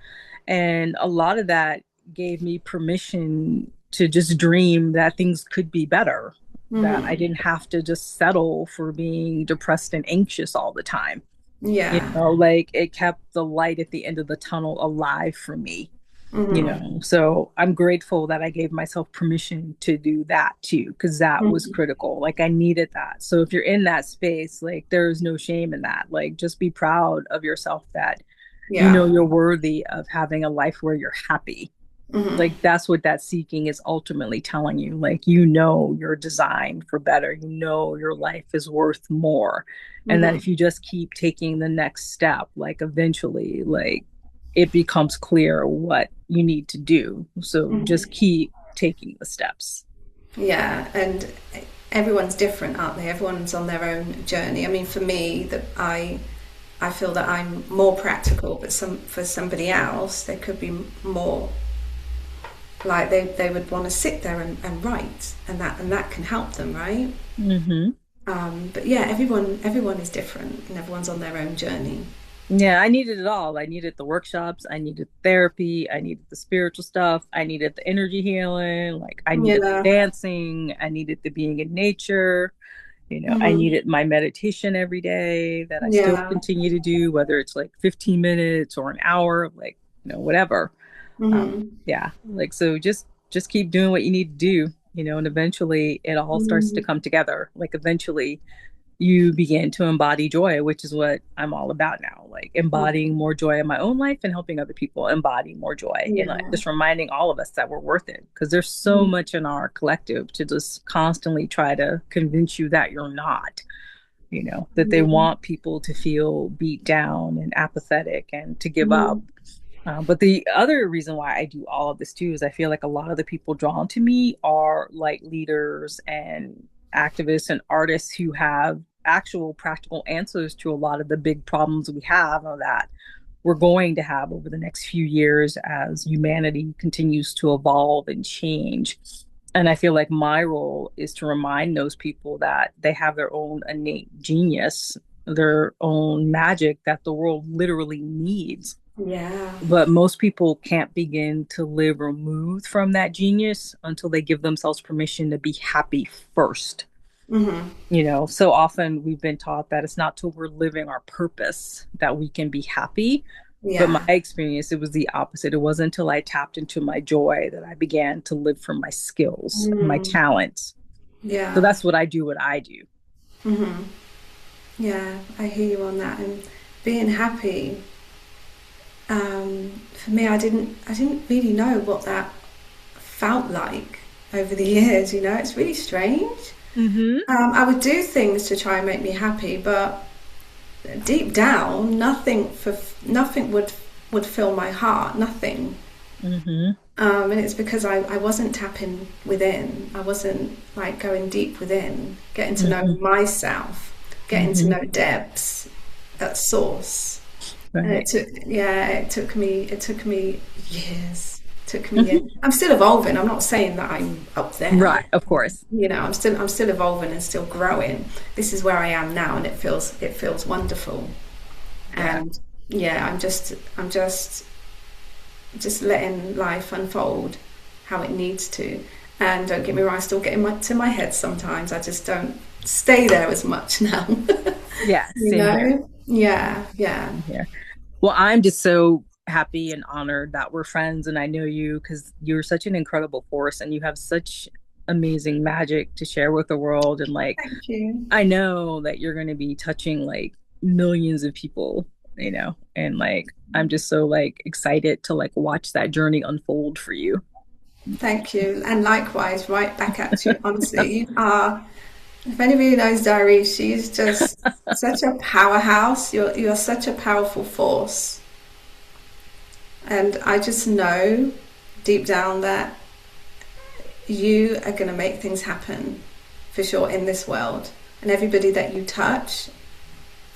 And a lot of that gave me permission to just dream that things could be better, that I Hmm. didn't have to just settle for being depressed and anxious all the time. Yeah. Like it kept the light at the end of the tunnel alive for me. Hmm. So I'm grateful that I gave myself permission to do that too, because that was Hmm. critical. Like I needed that. So if you're in that space, like there's no shame in that. Like just be proud of yourself that Yeah. you're worthy of having a life where you're happy. Hmm. Like that's what that seeking is ultimately telling you. Like you're designed for better. Your life is worth more. And that Hmm. if you just keep taking the next step, like eventually, like it becomes clear what you need to do. So just Hmm. keep taking the steps. Yeah, and everyone's different, aren't they? Everyone's on their own journey. I mean, for me, that I feel that I'm more practical, but for somebody else, they could be more like they would want to sit there and write, and that can help them, right? Hmm. But yeah, everyone is different, and everyone's on their own journey. Yeah, I needed it all. I needed the workshops, I needed therapy, I needed the spiritual stuff, I needed the energy healing, like I needed the Yeah. dancing, I needed the being in nature. I Hmm. needed my meditation every day that I still Yeah. continue to do, whether it's like 15 minutes or an hour, like, whatever. Hmm. Yeah, like so just keep doing what you need to do, and eventually it all starts to Hmm. come together. Like eventually you begin to embody joy, which is what I'm all about now, like embodying more joy in my own life and helping other people embody more joy and like Yeah. just reminding all of us that we're worth it because there's so Mhm. much in our collective to just constantly try to convince you that you're not, that they Mhm. want people to feel beat down and apathetic and to give up. Mhm. But the other reason why I do all of this too is I feel like a lot of the people drawn to me are like leaders and activists and artists who have actual practical answers to a lot of the big problems we have or that we're going to have over the next few years as humanity continues to evolve and change. And I feel like my role is to remind those people that they have their own innate genius, their own magic that the world literally needs, Yeah. but most people can't begin to live removed from that genius until they give themselves permission to be happy first. Mhm. So often we've been taught that it's not till we're living our purpose that we can be happy. But my Yeah. experience, it was the opposite. It wasn't until I tapped into my joy that I began to live from my skills and my Mm. talents. So Yeah. that's what I do. Mhm. Yeah. I hear you on that. And being happy, for me, I didn't really know what that felt like over the years. It's really strange. Mm-hmm. I would do things to try and make me happy, but deep down, nothing would fill my heart. Nothing. Mm-hmm. And it's because I wasn't tapping within. I wasn't like going deep within, getting to know Mm-hmm. myself, getting to Mm-hmm. know Debs at source. And Right. it took me years. It took me years. I'm still evolving. I'm not saying that I'm up there. Right. Of course. I'm still evolving and still growing. This is where I am now, and it feels wonderful. Yeah. And yeah, I'm just letting life unfold how it needs to. And don't get me wrong, I still get to my head sometimes. I just don't stay there as much now. Yeah. you Same here. know? Yeah, yeah. Same here. Well, I'm just so happy and honored that we're friends and I know you because you're such an incredible force and you have such amazing magic to share with the world. And like, Thank you. I know that you're going to be touching like millions of people, and like, I'm just so like excited to like watch that journey unfold for you. Thank you. And likewise, right back at you. Honestly, you are, if anybody knows Darice, she's just such a powerhouse. You're such a powerful force. And I just know deep down that you are going to make things happen for sure in this world. And everybody that you touch,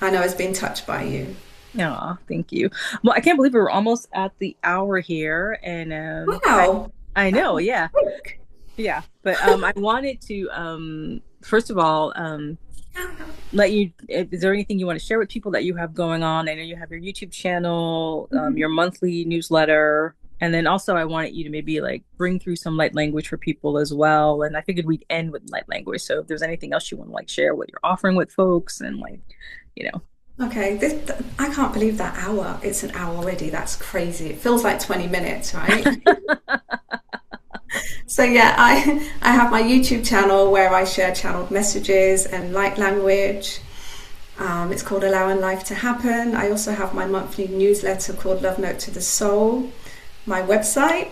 I know has been touched by you. Aw, thank you. Well, I can't believe we're almost at the hour here. And Wow. I That know, was yeah. quick. Yeah. But I wanted to first of all, let you is there anything you want to share with people that you have going on? I know you have your YouTube channel, your monthly newsletter, and then also I wanted you to maybe like bring through some light language for people as well. And I figured we'd end with light language. So if there's anything else you want to like share what you're offering with folks and like, you know. Okay, I can't believe that hour. It's an hour already. That's crazy. It feels like 20 minutes, right? So yeah, I have my YouTube channel where I share channeled messages and light language. It's called Allowing Life to Happen. I also have my monthly newsletter called Love Note to the Soul. My website,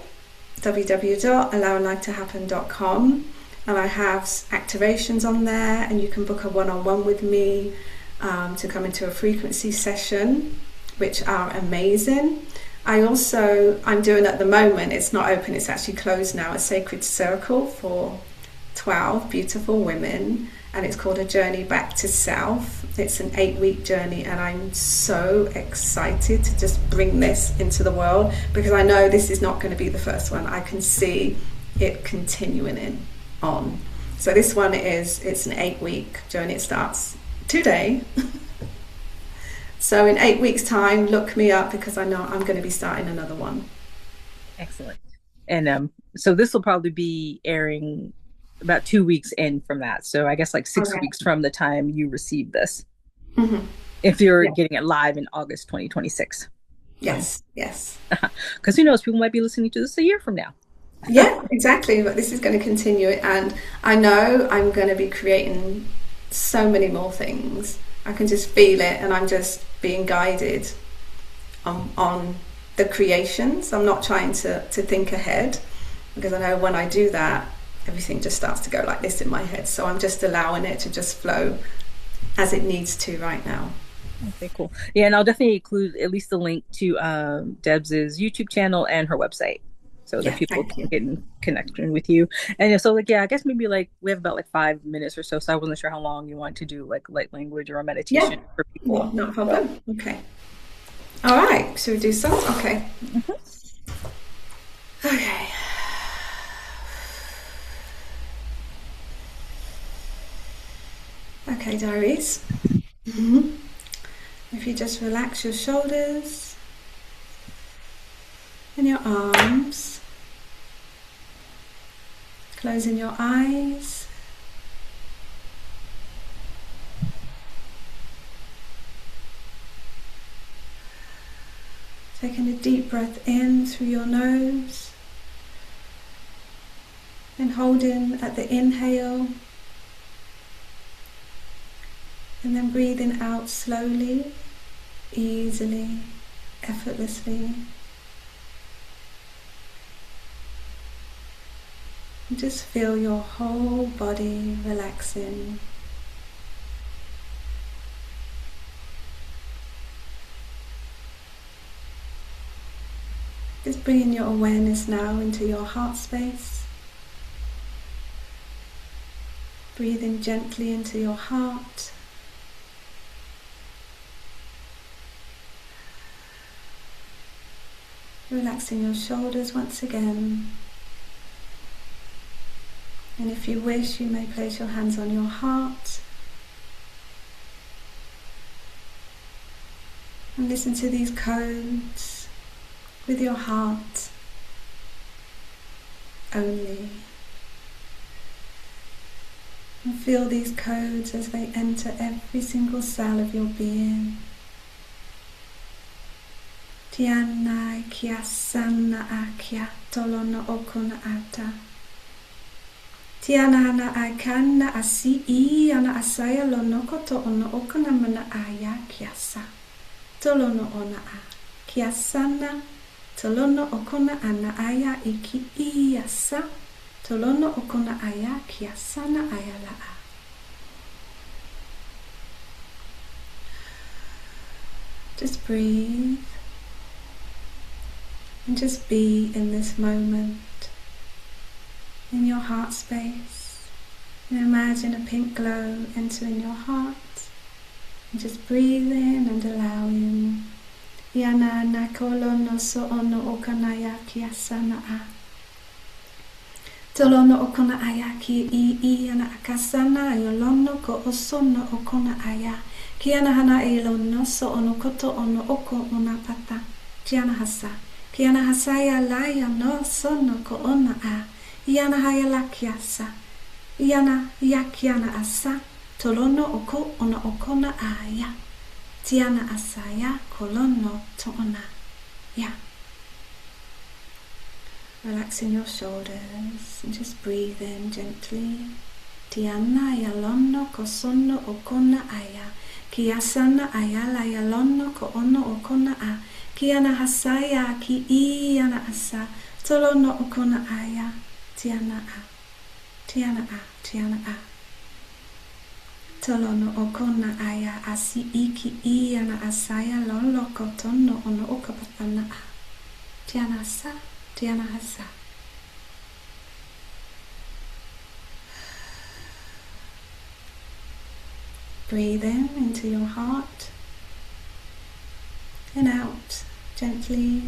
www.allowinglifetohappen.com, and I have activations on there, and you can book a one-on-one with me to come into a frequency session, which are amazing. I'm doing at the moment, it's not open, it's actually closed now, a sacred circle for 12 beautiful women, and it's called A Journey Back to Self. It's an 8-week journey, and I'm so excited to just bring this into the world, because I know this is not going to be the first one. I can see it continuing on. So this one it's an 8-week journey. It starts today. So in 8 weeks' time, look me up, because I know I'm going to be starting another one. Excellent. And so this will probably be airing about 2 weeks in from that. So I guess like six Okay. weeks from the time you receive this, Mm-hmm. if you're Yeah. getting it live in August 2026. Yes. Yes. Because who knows, people might be listening to this a year from now. Yeah, exactly. But this is going to continue, and I know I'm going to be creating so many more things. I can just feel it, and I'm just being guided on the creations. I'm not trying to think ahead, because I know when I do that, everything just starts to go like this in my head. So I'm just allowing it to just flow as it needs to right now. Okay, cool. Yeah, and I'll definitely include at least the link to Debs's YouTube channel and her website so that Yeah, people thank can you. get in connection with you. And so like yeah, I guess maybe like we have about like 5 minutes or so. So I wasn't sure how long you want to do like light language or a meditation Yeah, for yeah, people. not a So problem. Okay. All right. Should we do some? Okay. mhm. Okay. Okay, Darice. If you just relax your shoulders and your arms, closing your eyes, taking a deep breath in through your nose and holding at the inhale, and then breathing out slowly, easily, effortlessly. And just feel your whole body relaxing. Just bringing your awareness now into your heart space. Breathing gently into your heart. Relaxing your shoulders once again. And if you wish, you may place your hands on your heart and listen to these codes with your heart only. And feel these codes as they enter every single cell of your being. Tiana kia sana akia tolona okona ata. Tiana ana akana asi I ana asaya lonoko to ono okona mana aya kiasa. Tolono ona a. Kiasana tolono okona ana aya iki iasa. Tolono okona aya kiasana aya la a. Just breathe. And just be in this moment, in your heart space. And imagine a pink glow entering your heart. And just breathe in and allow in. Yana nakolo no so ono okanaya kiasana a. Tolono okona aya ki I ana akasana yolono ko osono okona aya. Kiana hana elono so ono koto ono oko ona pata. Tiana hasa. Kiana hasaya laya no sono ko ona a. Iana haya la kiasa. Iana yakiana asa. Tolono oko ona okona aya. Tiana asaya kolono to ona ya. Relaxing your shoulders and just breathe in gently. Tiana yalono ko sono okona aya. Kiasana ayala yalono ko ono okona a. Kiana hasaya ki iana asa. Tolono okona aya. Tiana a. Tiana a. Tiana a. Tolono okona aya asi iki iana asaya lolo kotono ono okapatana a. Tiana asa. Tiana hasa. Breathe in into your heart and out gently.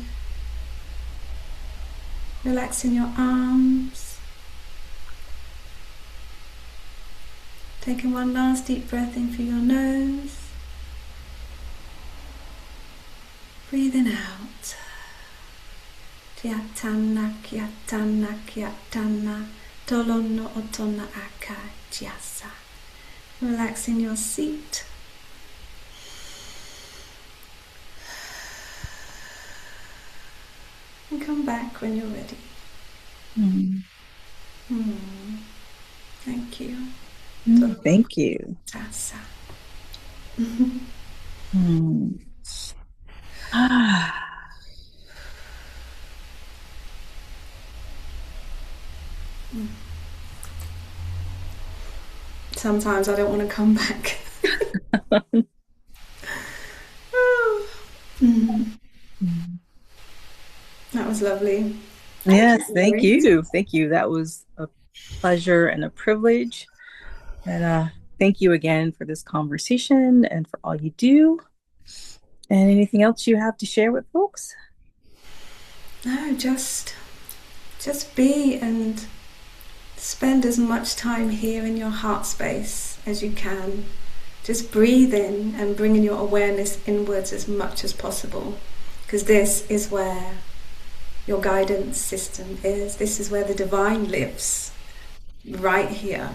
Relaxing your arms. Taking one last deep breath in through your nose. Breathing out. Kiatana, kiatana, kiatana. Tolono otona aka jasa. Relaxing your seat. And come back when you're ready. Thank you. Thank you. Jasa. Sometimes I don't want to come back. That was lovely. Yes, thank you. Thank you. That was a pleasure and a privilege. And thank you again for this conversation and for all you do. And anything else you have to share with folks? No, just be and spend as much time here in your heart space as you can. Just breathe in and bring in your awareness inwards as much as possible, because this is where your guidance system is. This is where the divine lives, right here.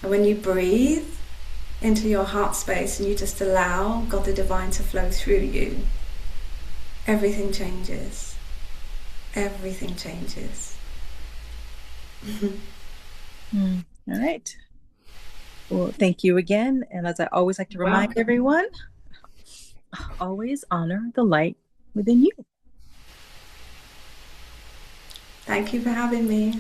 And when you breathe into your heart space and you just allow God the Divine to flow through you, everything changes. Everything changes. All right. Well, thank you again. And as I always like to remind everyone, always honor the light within you. Thank you for having me.